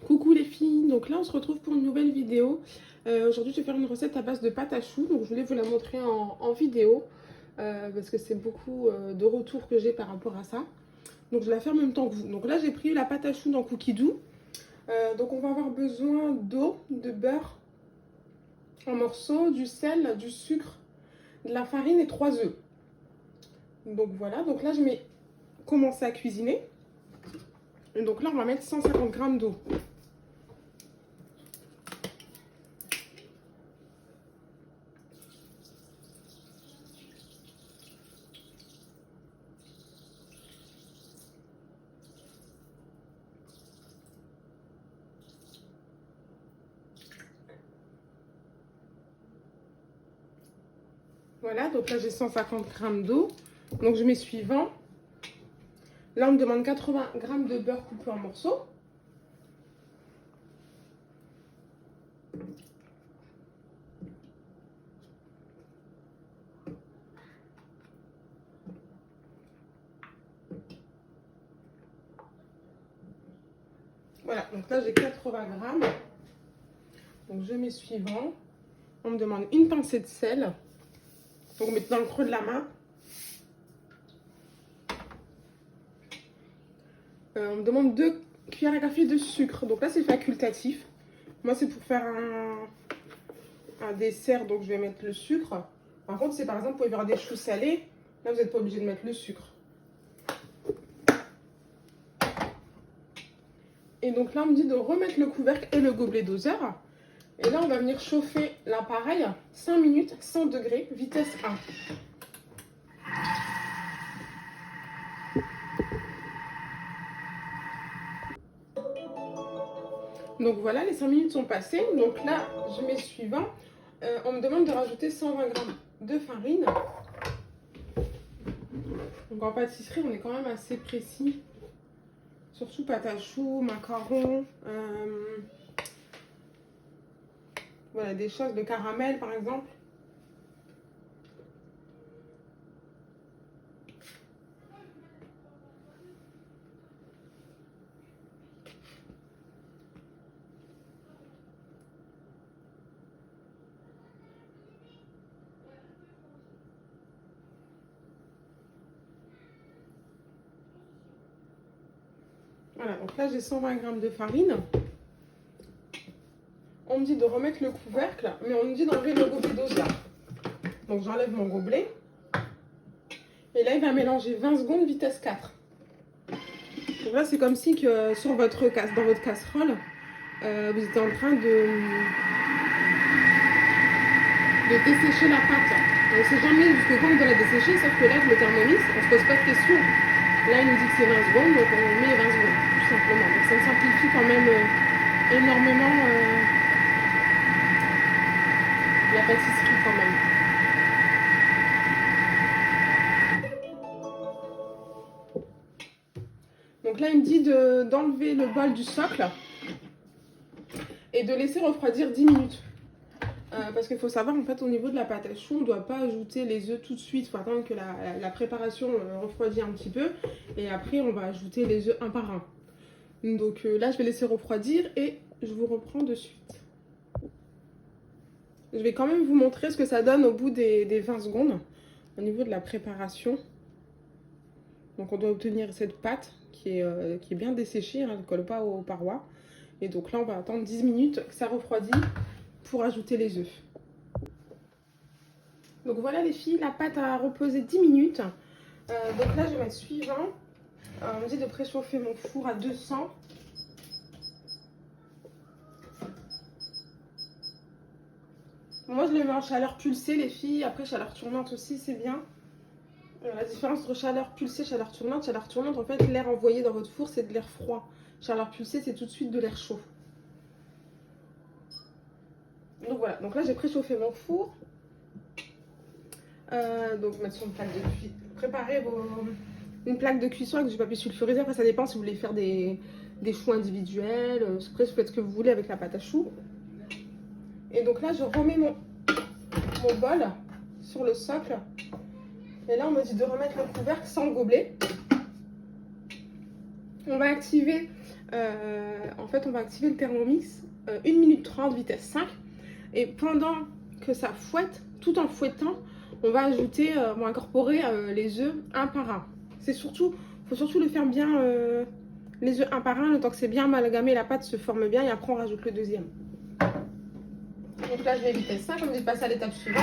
Coucou les filles, donc là on se retrouve pour une nouvelle vidéo. Aujourd'hui je vais faire une recette à base de pâte à choux, donc je voulais vous la montrer en vidéo parce que c'est beaucoup de retours que j'ai par rapport à ça. Donc je la fais en même temps que vous. Donc là j'ai pris la pâte à choux dans Cookie Dough. Donc on va avoir besoin d'eau, de beurre en morceaux, du sel, du sucre, de la farine et 3 œufs. Donc voilà, donc là je vais commencer à cuisiner. Et donc là on va mettre 150 g d'eau. Voilà, donc là j'ai 150 g d'eau. Donc je mets suivant. Là on me demande 80 g de beurre coupé en morceaux. Voilà, donc là j'ai 80 g. Donc je mets suivant. On me demande une pincée de sel. Donc mettre dans le creux de la main. On me demande 2 cuillères à café de sucre. Donc là c'est facultatif. Moi c'est pour faire un dessert, donc je vais mettre le sucre. Par contre, c'est par exemple pour y avoir des choux salés. Là vous n'êtes pas obligé de mettre le sucre. Et donc là on me dit de remettre le couvercle et le gobelet doseur. Et là on va venir chauffer l'appareil 5 minutes, 100 degrés, vitesse 1. Donc voilà, les 5 minutes sont passées. Donc là, je mets suivant. On me demande de rajouter 120 g de farine. Donc en pâtisserie, on est quand même assez précis. Surtout pâte à choux, macarons. Voilà, des choses de caramel par exemple. Voilà, donc là j'ai 120 g de farine. On me dit de remettre le couvercle, mais on me dit d'enlever le gobelet doseur. Donc j'enlève mon gobelet. Et là il va mélanger 20 secondes, vitesse 4. Donc là c'est comme si que dans votre casserole, vous étiez en train de dessécher la pâte. On ne sait jamais jusqu'au quand on doit la dessécher, sauf que là avec le thermomix, on se pose pas de questions. Là il nous dit que c'est 20 secondes, donc on met 20 secondes, tout simplement. Donc ça simplifie quand même énormément la pâtisserie quand même. Donc là il me dit d'enlever le bol du socle et de laisser refroidir 10 minutes. Parce qu'il faut savoir en fait au niveau de la pâte à choux, on ne doit pas ajouter les œufs tout de suite. Il faut attendre que la préparation refroidisse un petit peu. Et après on va ajouter les œufs un par un. Donc là je vais laisser refroidir et je vous reprends de suite. Je vais quand même vous montrer ce que ça donne au bout des 20 secondes. Au niveau de la préparation. Donc on doit obtenir cette pâte qui est bien desséchée, hein, elle ne colle pas aux parois. Et donc là on va attendre 10 minutes que ça refroidisse pour ajouter les œufs. Donc voilà les filles, la pâte a reposé 10 minutes. Donc là je vais mettre suivant. On me dit de préchauffer mon four à 200. Moi je le mets en chaleur pulsée les filles, après chaleur tournante aussi c'est bien. La différence entre chaleur pulsée et chaleur tournante en fait l'air envoyé dans votre four c'est de l'air froid. Chaleur pulsée c'est tout de suite de l'air chaud. Donc voilà, donc là j'ai préchauffé mon four. Donc mettre sur une plaque de cuisson. Préparez une plaque de cuisson avec du papier sulfurisé. Après ça dépend si vous voulez faire des choux individuels. Après vous faites ce que vous voulez avec la pâte à choux. Et donc là je remets mon bol sur le socle. Et là on me dit de remettre le couvercle sans le gobelet. On va activer, en fait, on va activer le Thermomix 1 minute 30, vitesse 5. Et pendant que ça fouette, tout en fouettant, on va ajouter, on va incorporer les œufs un par un. C'est surtout, faut surtout le faire bien, les œufs un par un, le temps que c'est bien amalgamé, la pâte se forme bien et après on rajoute le deuxième. Donc là je vais vitesse 5, on va passer à l'étape suivante.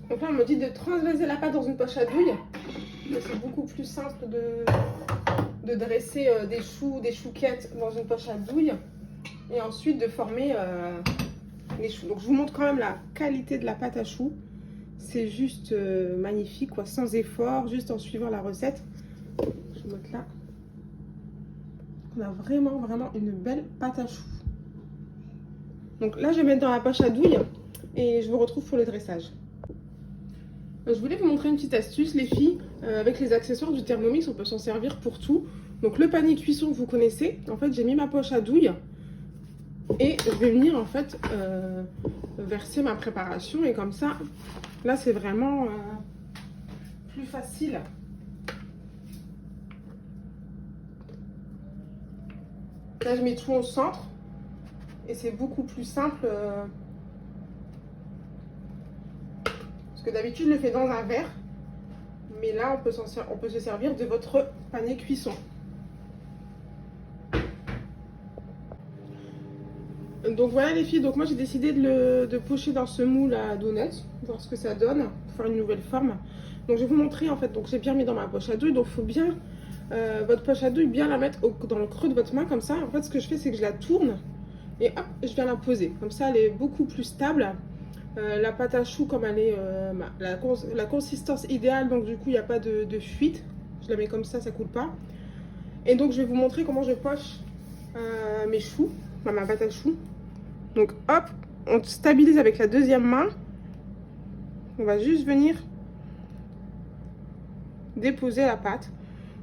Donc là, on me dit de transvaser la pâte dans une poche à douille. C'est beaucoup plus simple de dresser des choux, des chouquettes dans une poche à douille. Et ensuite de former les choux. Donc je vous montre quand même la qualité de la pâte à choux. C'est juste magnifique, quoi, sans effort, juste en suivant la recette. Je vous montre là. On a vraiment une belle pâte à choux. Donc là, je vais mettre dans la poche à douille et je vous retrouve pour le dressage. Je voulais vous montrer une petite astuce, les filles. Avec les accessoires du Thermomix, on peut s'en servir pour tout. Donc le panier cuisson, vous connaissez. En fait, j'ai mis ma poche à douille et je vais venir en fait verser ma préparation. Et comme ça, là, c'est vraiment plus facile. Là, je mets tout au centre et c'est beaucoup plus simple. Parce que d'habitude, je le fais dans un verre. Mais là, on peut se servir de votre panier cuisson. Donc voilà les filles, donc moi j'ai décidé de pocher dans ce moule à donuts, voir ce que ça donne, pour faire une nouvelle forme. Donc je vais vous montrer en fait, donc j'ai bien mis dans ma poche à douille, donc il faut bien, votre poche à douille, bien la mettre dans le creux de votre main comme ça. En fait ce que je fais c'est que je la tourne et hop, je viens la poser. Comme ça elle est beaucoup plus stable. La pâte à choux comme elle est la consistance idéale, donc du coup il n'y a pas de fuite. Je la mets comme ça coule pas. Et donc je vais vous montrer comment je poche mes choux, ma pâte à choux. Donc hop, on stabilise avec la deuxième main. On va juste venir déposer la pâte.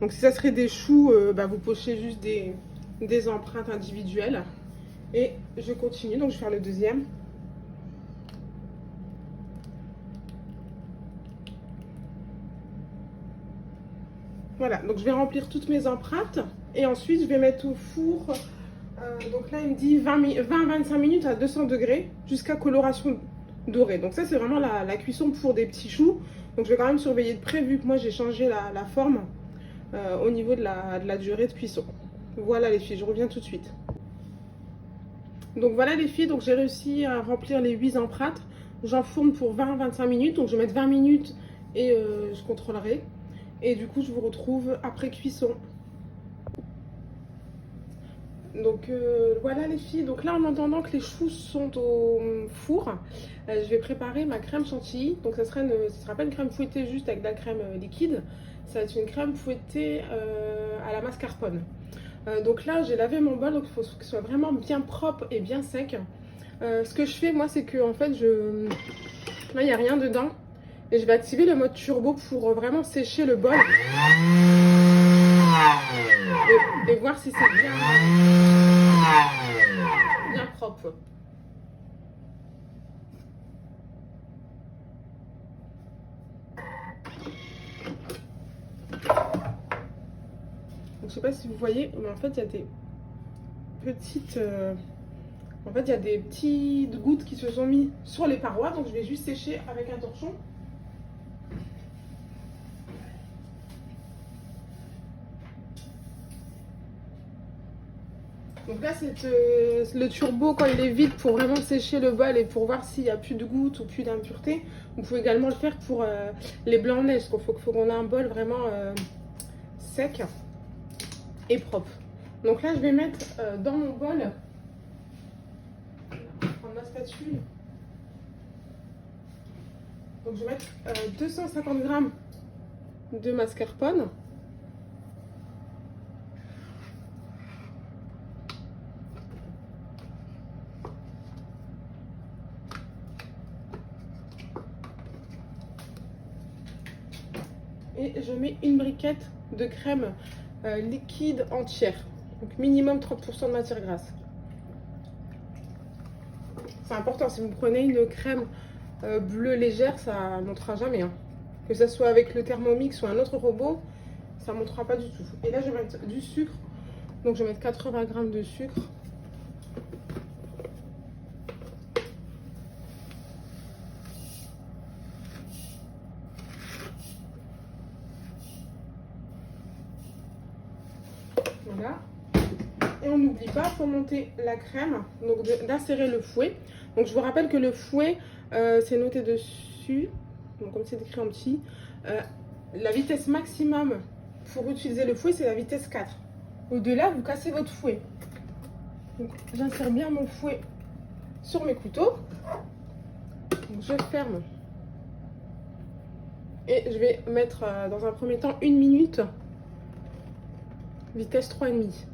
Donc si ça serait des choux, vous pochez juste des empreintes individuelles. Et je continue, donc je vais faire le deuxième. Voilà, donc je vais remplir toutes mes empreintes et ensuite je vais mettre au four. Donc là il me dit 20-25 minutes à 200 degrés jusqu'à coloration dorée. Donc ça c'est vraiment la cuisson pour des petits choux. Donc je vais quand même surveiller de près vu que moi j'ai changé la forme au niveau de la durée de cuisson. Voilà les filles, je reviens tout de suite. Donc voilà les filles, donc j'ai réussi à remplir les 8 empreintes. J'enfourne pour 20-25 minutes, donc je vais mettre 20 minutes et je contrôlerai. Et du coup je vous retrouve après cuisson. Donc voilà les filles, donc là en attendant que les choux sont au four, je vais préparer ma crème chantilly. Donc ça sera pas une crème fouettée juste avec de la crème liquide, ça va être une crème fouettée à la mascarpone. Donc là j'ai lavé mon bol, donc il faut que ce soit vraiment bien propre et bien sec. Ce que je fais moi c'est que en fait là il n'y a rien dedans. Et je vais activer le mode turbo pour vraiment sécher le bol. et voir si c'est bien propre. Donc, je sais pas si vous voyez, mais en fait il y a des petites il y a des petites gouttes qui se sont mises sur les parois, donc je vais juste sécher avec un torchon. Donc là, c'est le turbo quand il est vide pour vraiment sécher le bol et pour voir s'il n'y a plus de gouttes ou plus d'impuretés. Vous pouvez également le faire pour les blancs en neige, parce qu'il faut qu'on ait un bol vraiment sec et propre. Donc là, je vais mettre dans mon bol, je vais prendre ma spatule. Donc je vais mettre 250 g de mascarpone. Et je mets une briquette de crème liquide entière. Donc minimum 30% de matière grasse. C'est important, si vous prenez une crème bleue légère, ça ne montera jamais. Hein. Que ce soit avec le Thermomix ou un autre robot, ça ne montera pas du tout. Et là, je vais mettre du sucre. Donc je vais mettre 80 g de sucre. Voilà. Et on n'oublie pas, pour monter la crème, donc d'insérer le fouet. Donc je vous rappelle que le fouet, c'est noté dessus, donc comme c'est écrit en petit, la vitesse maximum pour utiliser le fouet, c'est la vitesse 4. Au-delà, vous cassez votre fouet. Donc j'insère bien mon fouet sur mes couteaux. Donc je ferme. Et je vais mettre dans un premier temps 1 minute, vitesse 3,5.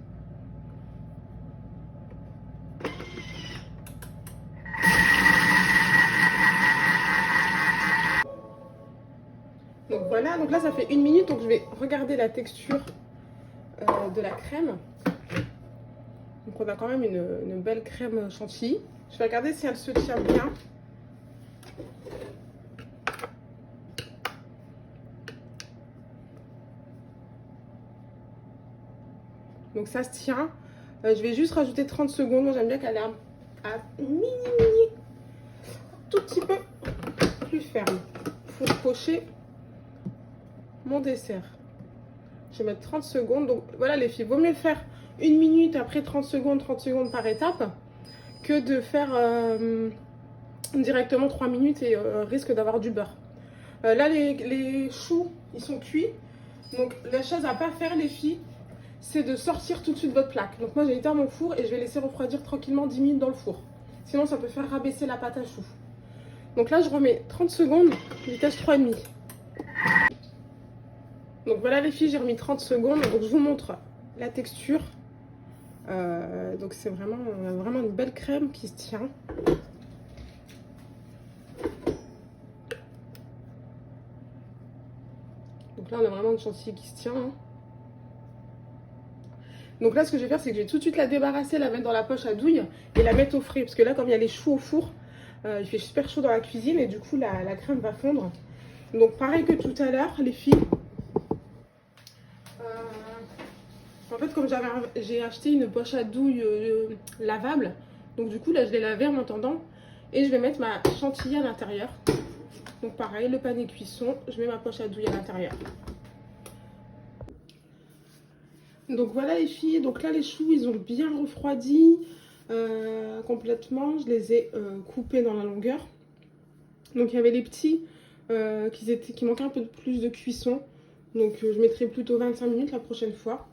Donc voilà, donc là ça fait 1 minute, donc je vais regarder la texture de la crème. Donc on a quand même une belle crème chantilly. Je vais regarder si elle se tient bien. Donc ça se tient. Je vais juste rajouter 30 secondes. Moi j'aime bien qu'elle ait un tout petit peu plus ferme pour pocher mon dessert. Je vais mettre 30 secondes. Donc voilà les filles, vaut mieux faire 1 minute, après 30 secondes par étape, que de faire directement 3 minutes et risque d'avoir du beurre. Là les choux, ils sont cuits. Donc la chose à pas faire les filles, c'est de sortir tout de suite votre plaque. Donc moi j'ai éteint mon four et je vais laisser refroidir tranquillement 10 minutes dans le four. Sinon ça peut faire rabaisser la pâte à choux. Donc là je remets 30 secondes, vitesse 3,5. Donc voilà les filles, j'ai remis 30 secondes. Donc je vous montre la texture. Donc c'est vraiment, on a vraiment une belle crème qui se tient. Donc là on a vraiment une chantilly qui se tient. Hein. Donc là ce que je vais faire, c'est que je vais tout de suite la débarrasser, la mettre dans la poche à douille et la mettre au frais. Parce que là comme il y a les choux au four, il fait super chaud dans la cuisine et du coup la crème va fondre. Donc pareil que tout à l'heure les filles. En fait comme j'ai acheté une poche à douille lavable. Donc du coup là je l'ai lavée en attendant. Et je vais mettre ma chantilly à l'intérieur. Donc pareil, le panier cuisson, je mets ma poche à douille à l'intérieur. Donc voilà les filles, donc là les choux ils ont bien refroidi complètement. Je les ai coupés dans la longueur. Donc il y avait les petits qui manquaient un peu plus de cuisson. Donc je mettrai plutôt 25 minutes la prochaine fois.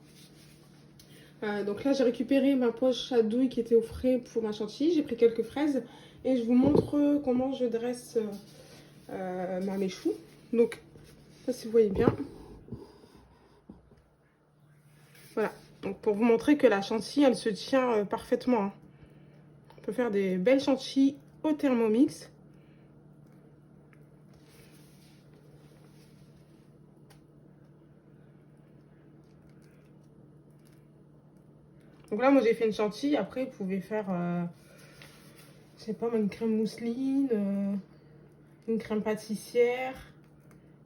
Donc là j'ai récupéré ma poche à douille qui était au frais pour ma chantilly. J'ai pris quelques fraises et je vous montre comment je dresse mes choux. Donc ça si vous voyez bien. Voilà, donc pour vous montrer que la chantilly, elle se tient parfaitement. Hein. On peut faire des belles chantilly au Thermomix. Donc là, moi, j'ai fait une chantilly. Après, vous pouvez faire, je sais pas, moi, une crème mousseline, une crème pâtissière.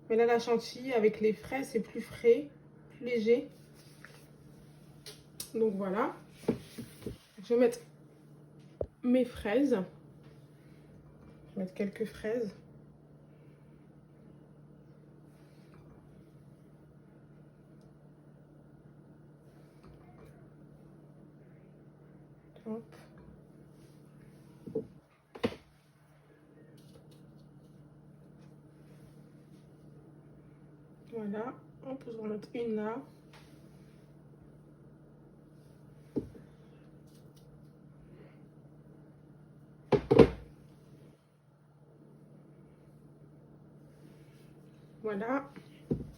Mais là, la chantilly avec les fraises, c'est plus frais, plus léger. Donc voilà. Je vais mettre mes fraises. Je vais mettre quelques fraises. Hop. Voilà. On peut en mettre une là. Voilà.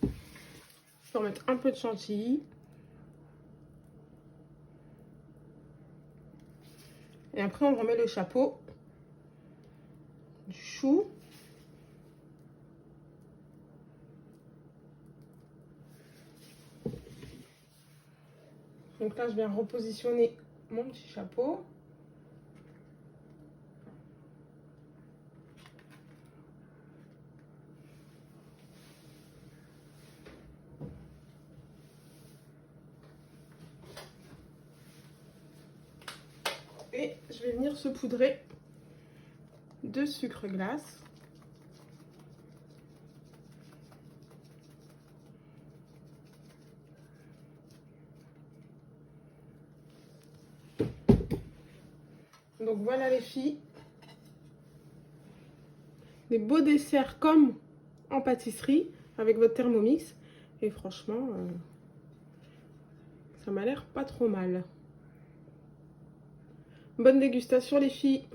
Je peux en mettre un peu de chantilly. Et après, on remet le chapeau. Du chou. Donc là, je viens repositionner mon petit chapeau. Et je vais venir saupoudrer de sucre glace. Donc voilà les filles, des beaux desserts comme en pâtisserie avec votre Thermomix. Et franchement, ça m'a l'air pas trop mal. Bonne dégustation les filles.